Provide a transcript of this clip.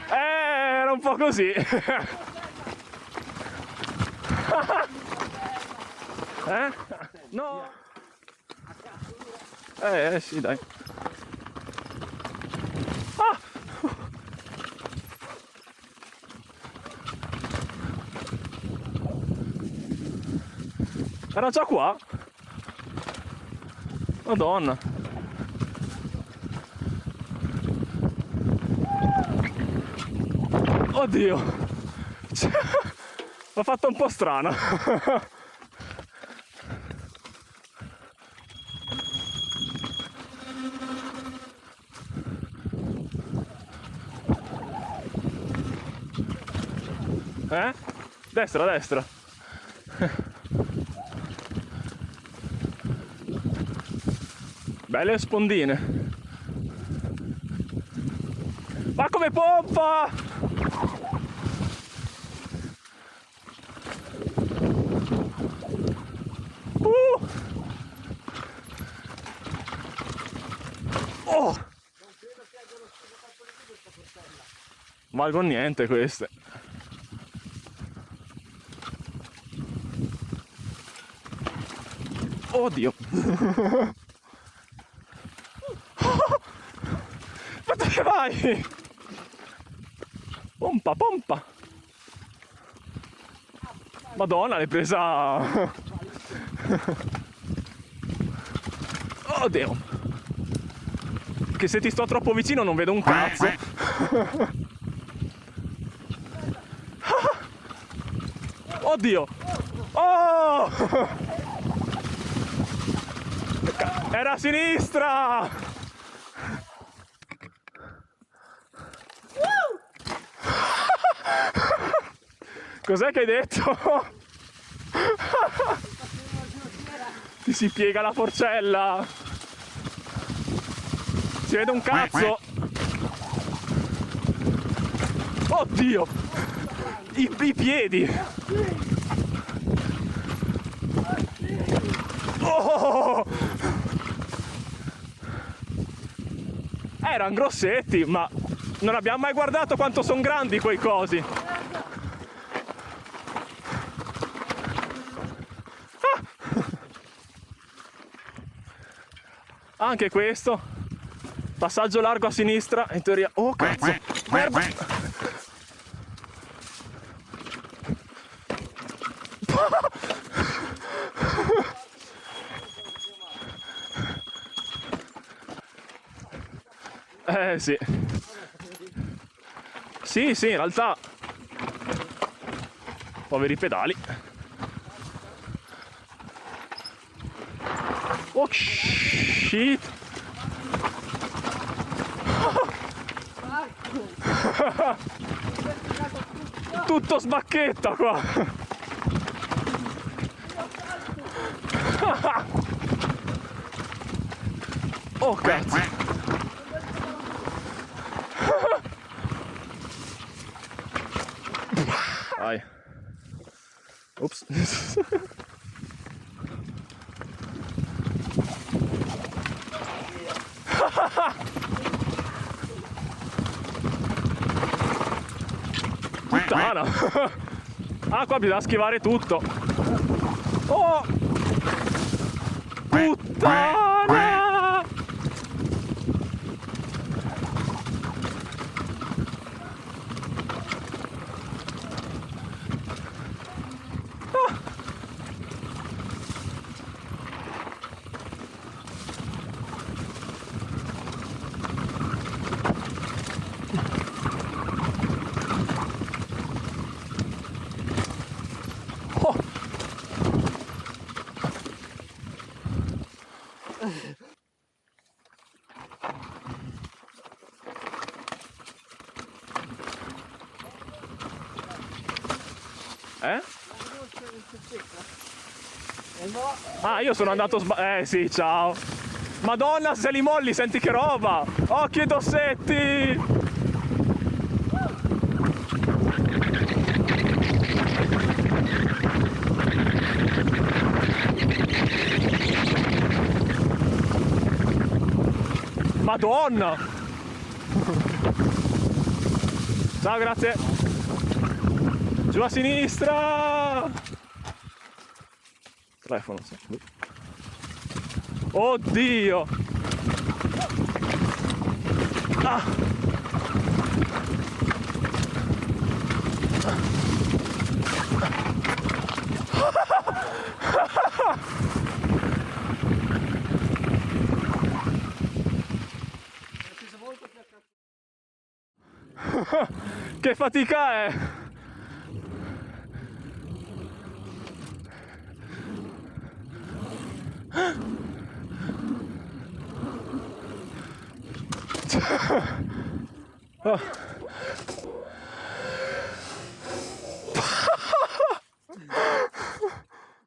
Era un po' così. No. Sì, dai. Era già qua? Madonna. Oddio. L'ho fatta un po' strana. Destra, destra. Belle spondine. Ma come pompa! Oh! Valgono niente queste. Oddio. Ma dove vai? Pompa, pompa. Madonna, l'hai presa. Oddio. Che se ti sto troppo vicino non vedo un cazzo. Oddio. Oh! Era a sinistra! Cos'è che hai detto? Ti si piega la forcella! Si vede un cazzo! Oddio! I piedi! Oh! Erano grossetti, ma non abbiamo mai guardato quanto sono grandi quei cosi. Anche questo. Passaggio largo a sinistra, in teoria. Oh cazzo! Merda! Sì. Sì, in realtà. Poveri pedali. Oh shit! Tutto sbacchetta qua. Oh cazzo. Vai. Ops. Puttana. Ah, qua bisogna schivare tutto. Oh! Puttana! Ah, io sono andato sì, ciao. Madonna, se li molli, senti che roba. Occhio ai dossetti. Madonna. Ciao, grazie. Giù a sinistra. Telefono. Oddio. Ah. Che fatica è! Oh.